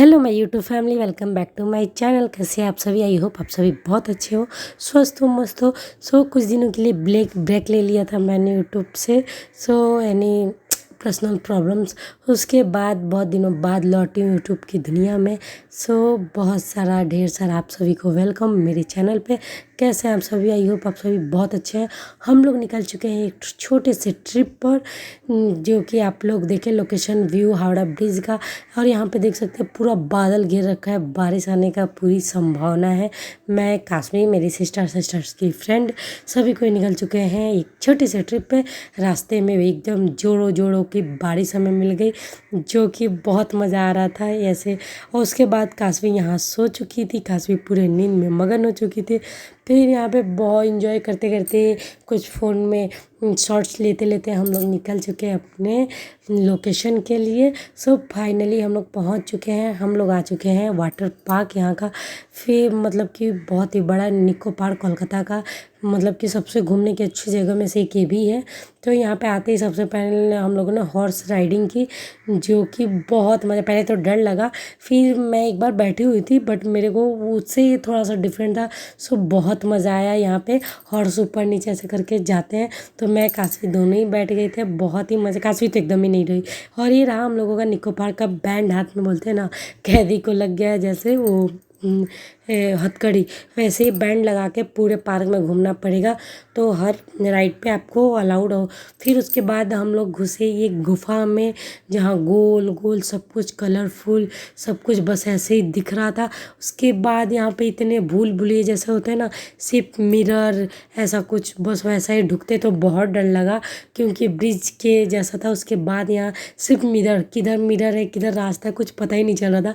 Hello my YouTube family, welcome back to my channel. कैसे हैं आप सभी? आई होप आप सभी बहुत अच्छे हो, स्वस्थ हो, मस्त हो। कुछ दिनों के लिए ब्रेक ले लिया था मैंने यूट्यूब से। यानी पर्सनल प्रॉब्लम्स, उसके बाद बहुत दिनों बाद लौटी हूँ यूट्यूब की दुनिया में। बहुत सारा ढेर सारा आप सभी को वेलकम मेरे चैनल पे। कैसे हैं आप सभी? आई होप आप सभी बहुत अच्छे हैं। हम लोग निकल चुके हैं एक छोटे से ट्रिप पर, जो कि आप लोग देखें लोकेशन व्यू हावड़ा ब्रिज का। और यहाँ पे देख सकते हैं पूरा बादल घेर रखा है, बारिश आने का पूरी संभावना है। मैं काश्मीर, मेरी सिस्टर्स की फ्रेंड, सभी कोई निकल चुके हैं एक छोटे से ट्रिप पे। रास्ते में एकदम जोड़ों जोड़ों की बारिश हमें मिल गई, जो कि बहुत मज़ा आ रहा था ऐसे। और उसके बाद काश्मीर यहाँ सो चुकी थी, काश्मीर पूरे नींद में मगन हो चुकी थी। फिर यहाँ पे बहुत इंजॉय करते करते कुछ फ़ोन में शॉर्ट्स लेते लेते हम लोग निकल चुके हैं अपने लोकेशन के लिए। फाइनली हम लोग पहुँच चुके हैं। हम लोग आ चुके हैं वाटर पार्क यहाँ का। फिर मतलब कि बहुत ही बड़ा निको पार्क कोलकाता का, मतलब कि सबसे घूमने की अच्छी जगह में से एक ये भी है। तो यहाँ पे आते ही सबसे पहले हम लोगों ने हॉर्स राइडिंग की, जो कि बहुत मज़ा। पहले तो डर लगा, फिर मैं एक बार बैठी हुई थी, बट मेरे को उससे ये थोड़ा सा डिफरेंट था। बहुत मज़ा आया। यहाँ पे हॉर्स ऊपर नीचे ऐसे करके जाते हैं, तो मैं काशवी दोनों ही बैठ गए थे। बहुत ही मज़ा, काशवी तो एकदम ही नहीं रही। और ये रहा हम लोगों का निको पार्क का बैंड, हाथ में बोलते हैं ना, कैदी को लग गया है जैसे वो हथकड़ी, वैसे ही बैंड लगा के पूरे पार्क में घूमना पड़ेगा, तो हर राइड पे आपको अलाउड हो। फिर उसके बाद हम लोग घुसे ये गुफा में, जहाँ गोल गोल सब कुछ कलरफुल, सब कुछ बस ऐसे ही दिख रहा था। उसके बाद यहाँ पे इतने भूल भुलैया जैसे होते हैं ना, सिर्फ मिरर ऐसा कुछ, बस वैसा ही ढुकते, तो बहुत डर लगा क्योंकि ब्रिज के जैसा था। उसके बाद यहाँ सिर्फ मिरर, किधर मिरर है किधर रास्ता है कुछ पता ही नहीं चल रहा था।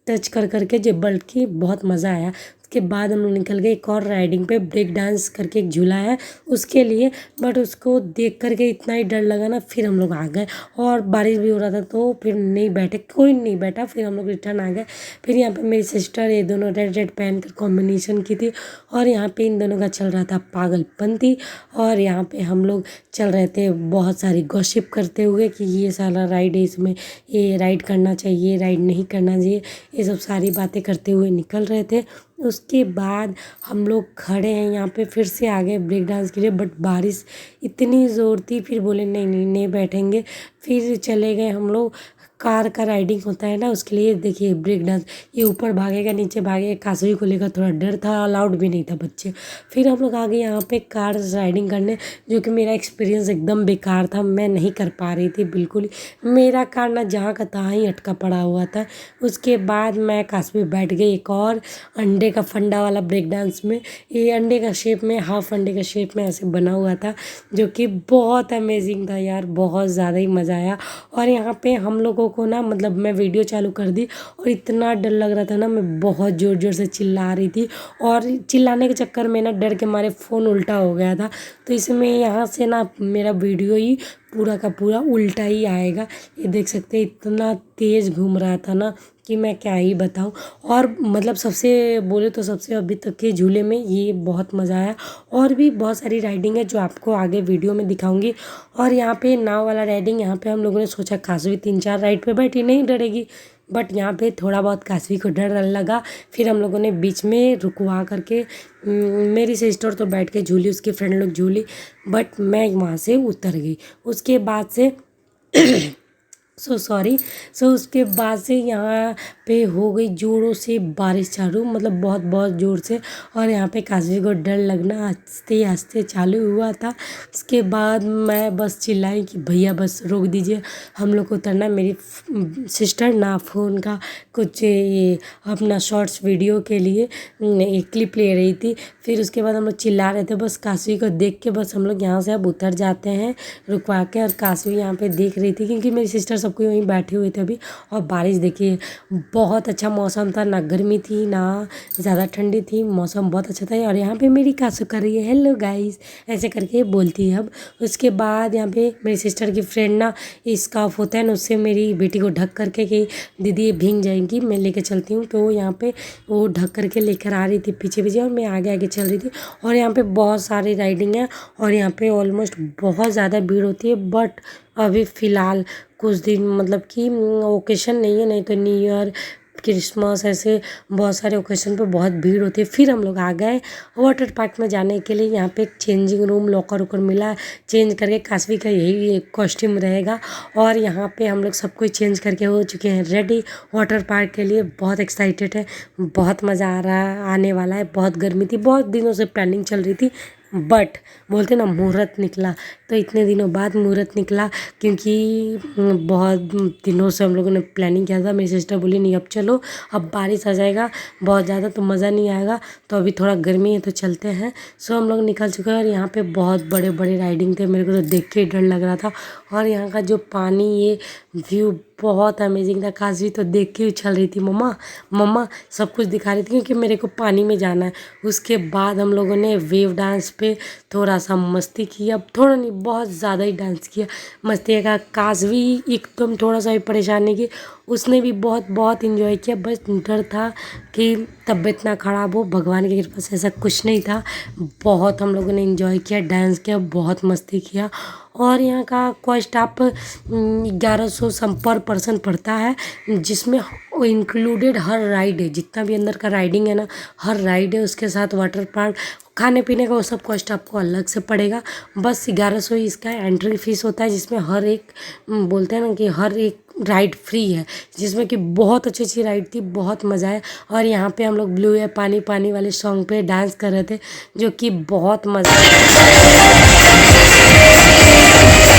टच कर करके जो बल्कि बहुत मज़ा आया। उसके बाद हम लोग निकल गए एक और राइडिंग पे, ब्रेक डांस करके एक झूला है उसके लिए, बट उसको देख करके इतना ही डर लगा ना, फिर हम लोग आ गए। और बारिश भी हो रहा था तो फिर नहीं बैठे, कोई नहीं बैठा, फिर हम लोग रिटर्न आ गए। फिर यहाँ पे मेरी सिस्टर ये दोनों रेड रेड पहन कर कॉम्बिनेशन की थी, और यहाँ पे इन दोनों का चल रहा था पागलपंती। और यहाँ पे हम लोग चल रहे थे बहुत सारी गॉसिप करते हुए कि ये सारा राइड है, इसमें ये राइड करना चाहिए, राइड नहीं करना चाहिए, ये सब सारी बातें करते हुए निकल रहे थे। उसके बाद हम लोग खड़े हैं यहाँ पे, फिर से आ गए ब्रेक डांस के लिए, बट बारिश इतनी ज़ोर थी, फिर बोले नहीं नहीं नहीं बैठेंगे। फिर चले गए हम लोग। कार का राइडिंग होता है ना, उसके लिए देखिए ब्रेक डांस, ये ऊपर भागेगा नीचे भागेगा। काशवी को लेकर थोड़ा डर था, अलाउड भी नहीं था बच्चे। फिर हम लोग आ गए यहाँ पे कार राइडिंग करने, जो कि मेरा एक्सपीरियंस एकदम बेकार था, मैं नहीं कर पा रही थी बिल्कुल। मेरा कार ना जहाँ का तहाँ ही अटका पड़ा हुआ था। उसके बाद मैं काशवी बैठ गई एक और अंडे का फंडा वाला ब्रेक डांस में। ये अंडे का शेप में, हाफ अंडे का शेप में ऐसे बना हुआ था, जो कि बहुत अमेजिंग था यार, बहुत ज़्यादा ही मज़ा आया। और यहाँ पे हम लोगों को ना, मतलब मैं वीडियो चालू कर दी और इतना डर लग रहा था ना, मैं बहुत ज़ोर ज़ोर से चिल्ला रही थी, और चिल्लाने के चक्कर में ना डर के मारे फ़ोन उल्टा हो गया था। तो इसमें यहाँ से ना मेरा वीडियो ही पूरा का पूरा उल्टा ही आएगा। ये देख सकते हैं, इतना तेज़ घूम रहा था ना कि मैं क्या ही बताऊं। और मतलब सबसे बोले तो सबसे अभी तक के झूले में ये बहुत मज़ा आया। और भी बहुत सारी राइडिंग है जो आपको आगे वीडियो में दिखाऊंगी। और यहाँ पे नाव वाला राइडिंग, यहाँ पे हम लोगों ने सोचा काशवी 3-4 राइड पे बैठी नहीं डरेगी, बट यहाँ पे थोड़ा बहुत काशवी को डर लगा। फिर हम लोगों ने बीच में रुकवा करके, मेरी सिस्टर तो बैठ के झूली, उसकी फ्रेंड लोग झूली, बट मैं वहाँ से उतर गई। उसके बाद से सॉरी। उसके बाद से यहाँ पे हो गई जोरों से बारिश चालू, मतलब बहुत बहुत ज़ोर से। और यहाँ पे काशवी को डर लगना आस्ते आस्ते चालू हुआ था। उसके बाद मैं बस चिल्लाई कि भैया बस रोक दीजिए, हम लोग को उतरना। मेरी सिस्टर ना फ़ोन का कुछ ये अपना शॉर्ट्स वीडियो के लिए एक क्लिप ले रही थी। फिर उसके बाद हम लोग चिल्ला रहे थे, बस काशवी को देख के बस हम लोग यहाँ से अब उतर जाते हैं रुकवा के। और काशवी यहाँ पे देख रही थी क्योंकि मेरी सिस्टर सबको वहीं बैठे हुए थे अभी। और बारिश देखिए, बहुत अच्छा मौसम था, ना गर्मी थी ना ज़्यादा ठंडी थी, मौसम बहुत अच्छा था। और यहाँ पे मेरी काशवी कर रही है हेलो गाइस ऐसे करके बोलती है अब। उसके बाद यहाँ पे मेरी सिस्टर की फ्रेंड ना, स्कार्फ होता है ना, उससे मेरी बेटी को ढक करके कि दीदी ये भीग जाएंगी, मैं लेके चलती हूँ, तो यहाँ पे वो ढक करके लेकर आ रही थी पीछे पीछे, और मैं आगे आगे चल रही थी। और यहाँ पे बहुत सारी राइडिंग है, और यहाँ पे ऑलमोस्ट बहुत ज़्यादा भीड़ होती है। बट अभी फ़िलहाल कुछ दिन, मतलब कि ओकेशन नहीं है, नहीं तो न्यू ईयर क्रिसमस ऐसे बहुत सारे ओकेजन पे बहुत भीड़ होती है। फिर हम लोग आ गए वाटर पार्क में जाने के लिए। यहाँ पे एक चेंजिंग रूम लॉकर वॉकर मिला, चेंज करके काशवी का यही एक कॉस्ट्यूम रहेगा। और यहाँ पे हम लोग सब कुछ चेंज करके हो चुके हैं रेडी वाटर पार्क के लिए। बहुत एक्साइटेड है, बहुत मज़ा आ रहा है, आने वाला है। बहुत गर्मी थी, बहुत दिनों से प्लानिंग चल रही थी, बट बोलते ना मुहूर्त निकला। तो इतने दिनों बाद मुहूर्त निकला, क्योंकि बहुत दिनों से हम लोगों ने प्लानिंग किया था। मेरी सिस्टर बोली नहीं अब चलो, अब बारिश आ जाएगा बहुत ज़्यादा तो मज़ा नहीं आएगा, तो अभी थोड़ा गर्मी है तो चलते हैं। सो हम लोग निकल चुके हैं और यहाँ पे बहुत बड़े बड़े राइडिंग थे। मेरे को तो देख के डर लग रहा था। और यहाँ का जो पानी, ये व्यू बहुत अमेजिंग था। काशवी तो देख के उछल रही थी, मम्मा मम्मा सब कुछ दिखा रही थी, क्योंकि मेरे को पानी में जाना है। उसके बाद हम लोगों ने वेव डांस पे थोड़ा सा मस्ती किया, थोड़ा नहीं बहुत ज़्यादा ही डांस किया, मस्ती का। काशवी एकदम थोड़ा सा भी परेशान नहीं की, उसने भी बहुत बहुत इन्जॉय किया। बस डर था कि तबीयत ना खराब हो, भगवान की कृपा से ऐसा कुछ नहीं था। बहुत हम लोगों ने इन्जॉय किया, डांस किया, बहुत मस्ती किया। और यहाँ का कॉस्ट आप 1100 पर पर्सन पड़ता है, जिसमें इंक्लूडेड हर राइड है, जितना भी अंदर का राइडिंग है ना, हर राइड है। उसके साथ वाटर पार्क, खाने पीने का वो सब कॉस्ट आपको अलग से पड़ेगा। बस 1100 ही इसका एंट्री फीस होता है, जिसमें हर एक बोलते हैं ना कि हर एक राइड फ्री है, जिसमें कि बहुत अच्छी अच्छी राइड थी, बहुत मज़ा आया। और यहाँ पे हम लोग ब्लू है पानी पानी वाले सॉन्ग पे डांस कर रहे थे, जो कि बहुत मज़ा खाने का कुछ और है। यहाँ पे था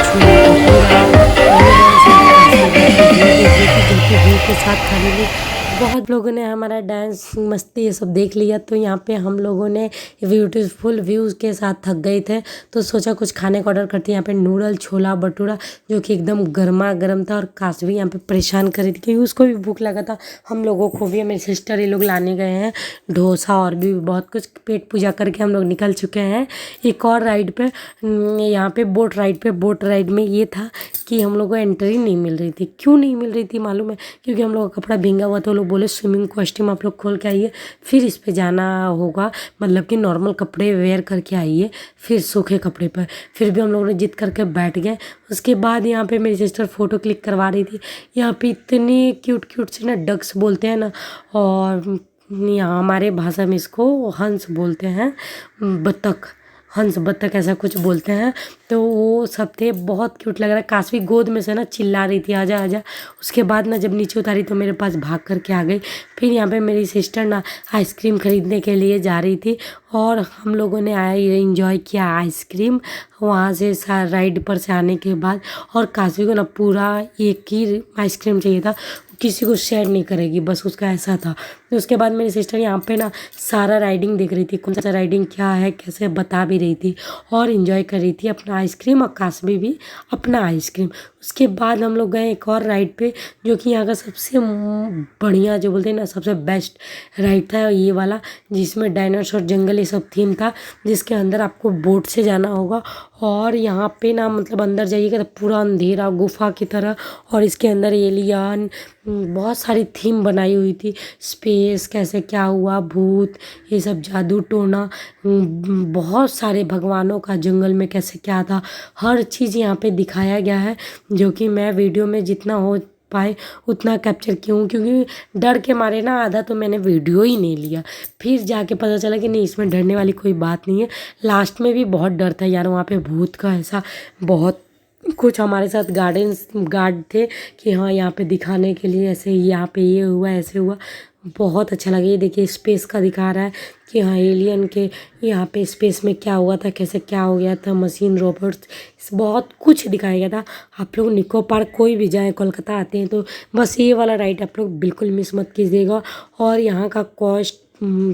छोला भटूरा, नूडल्स, व्यू देखिए जो कि व्यू के साथ खाने में बहुत लोगों ने हमारा डांस मस्ती ये सब देख लिया। तो यहाँ पे हम लोगों ने ब्यूटीफुल व्यूज़ के साथ थक गए थे, तो सोचा कुछ खाने का ऑर्डर करते हैं। यहाँ पे नूडल छोला भटूरा जो कि एकदम गर्मा गर्म था, और काशवी यहाँ पे परेशान कर रही थी क्योंकि उसको भी भूख लगा था, हम लोगों को भी। मेरी सिस्टर ये लोग लाने गए हैं डोसा और भी बहुत कुछ। पेट पूजा करके हम लोग निकल चुके हैं एक और राइड पे। यहाँ पे बोट राइड पे, बोट राइड में ये था कि हम लोग को एंट्री नहीं मिल रही थी। क्यों नहीं मिल रही थी मालूम है? क्योंकि हम लोग का कपड़ा भींगा हुआ, तो लोग बोले स्विमिंग कॉस्ट्यूम आप लोग खोल के आइए, फिर इस पे जाना होगा, मतलब कि नॉर्मल कपड़े वेयर करके आइए, फिर सूखे कपड़े पर। फिर भी हम लोगों ने जिद करके बैठ गए। उसके बाद यहाँ पे मेरी सिस्टर फ़ोटो क्लिक करवा रही थी। यहाँ पे इतनी क्यूट क्यूट से ना डक्स बोलते हैं ना, और यहाँ हमारे भाषा में इसको हंस बोलते हैं, बतख, हंस बत्तख ऐसा कुछ बोलते हैं। तो वो सब थे, बहुत क्यूट लग रहा है। काशवी गोद में से ना चिल्ला रही थी आजा आजा। उसके बाद ना जब नीचे उतारी तो मेरे पास भाग करके आ गई। फिर यहाँ पे मेरी सिस्टर ना आइसक्रीम ख़रीदने के लिए जा रही थी, और हम लोगों ने आया इंजॉय किया आइसक्रीम वहाँ से राइड पर से आने के बाद। और काशवी को ना पूरा एक ही आइसक्रीम चाहिए था, किसी को शेयर नहीं करेगी, बस उसका ऐसा था। तो उसके बाद मेरी सिस्टर यहाँ पे ना सारा राइडिंग देख रही थी, कौन सा राइडिंग क्या है कैसे बता भी रही थी, और इन्जॉय कर रही थी अपना आइसक्रीम, और काशवी भी अपना आइसक्रीम। उसके बाद हम लोग गए एक और राइड पे, जो कि यहाँ का सबसे बढ़िया, जो बोलते हैं ना सबसे बेस्ट राइड था ये वाला, जिसमें डायनासोर जंगल ये सब थीम था, जिसके अंदर आपको बोट से जाना होगा। और यहाँ पे ना मतलब अंदर जाइएगा तो पूरा अंधेरा गुफा की तरह, और इसके अंदर एलियन बहुत सारी थीम बनाई हुई थी, स्पेस कैसे क्या हुआ, भूत, ये सब जादू टोना, बहुत सारे भगवानों का जंगल में कैसे क्या था, हर चीज़ यहाँ पे दिखाया गया है। जो कि मैं वीडियो में जितना हो पाए उतना कैप्चर क्यों, क्योंकि डर के मारे ना आधा तो मैंने वीडियो ही नहीं लिया। फिर जाके पता चला कि नहीं इसमें डरने वाली कोई बात नहीं है। लास्ट में भी बहुत डर था यार, वहाँ पे भूत का ऐसा बहुत कुछ। हमारे साथ गार्ड थे कि हाँ यहाँ पे दिखाने के लिए, ऐसे यहाँ पे ये हुआ ऐसे हुआ, बहुत अच्छा लगा। ये देखिए स्पेस का दिखा रहा है कि हाँ एलियन के यहाँ पे स्पेस में क्या हुआ था, कैसे क्या हो गया था, मशीन रोबोट्स, बहुत कुछ दिखाया गया था। आप लोग निको पार्क कोई भी जाए, कोलकाता आते हैं तो बस ये वाला राइड आप लोग बिल्कुल मिस मत कीजिएगा। और यहाँ का कॉस्ट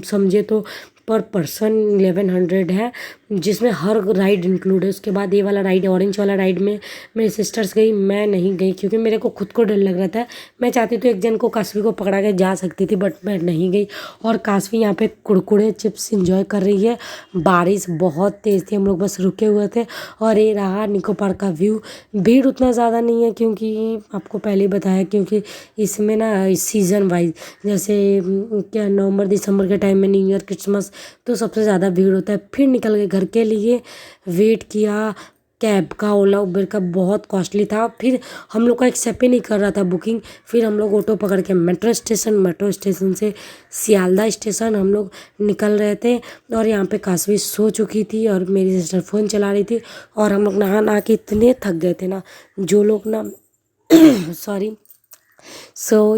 समझे तो पर पर्सन 1100 है, जिसमें हर राइड इंक्लूड है। उसके बाद ये वाला राइड, ऑरेंज वाला राइड में मेरी सिस्टर्स गई, मैं नहीं गई क्योंकि मेरे को खुद को डर लग रहा था। मैं चाहती तो एक जन को काशवी को पकड़ा के जा सकती थी, बट मैं नहीं गई। और काशवी यहाँ पे कुरकुरे चिप्स इंजॉय कर रही है। बारिश बहुत तेज़ थी, हम लोग बस रुके हुए थे। और ये रहा निको पार्क का व्यू। भीड़ उतना ज़्यादा नहीं है क्योंकि आपको पहले ही बताया, क्योंकि इसमें ना सीज़न वाइज, जैसे क्या नवंबर दिसंबर के टाइम में न्यू ईयर क्रिसमस तो सबसे ज़्यादा भीड़ होता है। फिर निकल गए घर के लिए, वेट किया कैब का, ओला उबर का, बहुत कॉस्टली था। फिर हम लोग का एक्सेप्ट ही नहीं कर रहा था बुकिंग। फिर हम लोग ऑटो पकड़ के मेट्रो स्टेशन से सियालदा स्टेशन हम लोग निकल रहे थे। और यहाँ पे काशवी सो चुकी थी और मेरी सिस्टर फ़ोन चला रही थी। और हम लोग नहा नहा के इतने थक गए थे ना, जो लोग ना सॉरी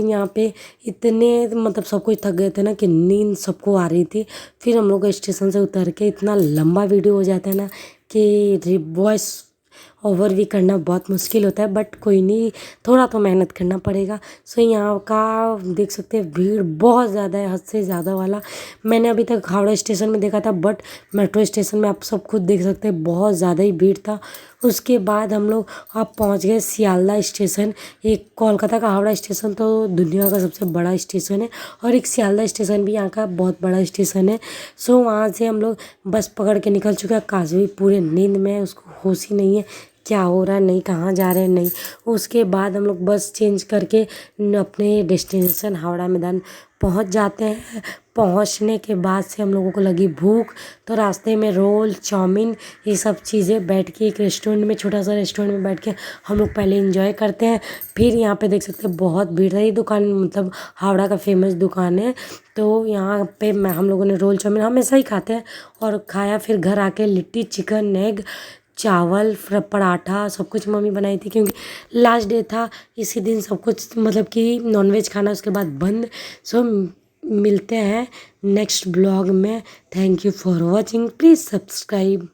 यहाँ पे इतने मतलब सब कुछ थक गए थे ना कि नींद सबको आ रही थी। फिर हम लोग स्टेशन से उतर के, इतना लंबा वीडियो हो जाता है ना कि वॉइस ओवर भी करना बहुत मुश्किल होता है, बट कोई नहीं, थोड़ा तो मेहनत करना पड़ेगा। यहाँ का देख सकते हैं भीड़ बहुत ज़्यादा है, हद से ज़्यादा वाला। मैंने अभी तक हावड़ा स्टेशन में देखा था, बट मेट्रो स्टेशन में आप सब खुद देख सकते हैं बहुत ज़्यादा ही भीड़ था। उसके बाद हम लोग अब पहुँच गए सियालदा स्टेशन। एक कोलकाता का हावड़ा स्टेशन तो दुनिया का सबसे बड़ा स्टेशन है, और एक सियालदा स्टेशन भी यहाँ का बहुत बड़ा स्टेशन है। वहाँ से हम लोग बस पकड़ के निकल चुके हैं। काशवी पूरे नींद में, उसको होश ही नहीं है क्या हो रहा है, नहीं कहाँ जा रहे हैं, नहीं। उसके बाद हम लोग बस चेंज करके अपने डेस्टिनेशन हावड़ा मैदान पहुँच जाते हैं। पहुँचने के बाद से हम लोगों को लगी भूख, तो रास्ते में रोल चाउमीन ये सब चीज़ें बैठ के एक रेस्टोरेंट में, छोटा सा रेस्टोरेंट में बैठ के हम लोग पहले एंजॉय करते हैं। फिर यहाँ पे देख सकते हैं बहुत भीड़ है। ये दुकान मतलब हावड़ा का फेमस दुकान है। तो यहाँ पे हम लोगों ने रोल चाउमीन हमेशा ही खाते हैं और खाया। फिर घर आके लिट्टी चिकन एग चावल पराठा सब कुछ मम्मी बनाई थी, क्योंकि लास्ट डे था इसी दिन सब कुछ मतलब कि नॉनवेज खाना, उसके बाद बंद। मिलते हैं नेक्स्ट ब्लॉग में। Thank you for watching, please subscribe.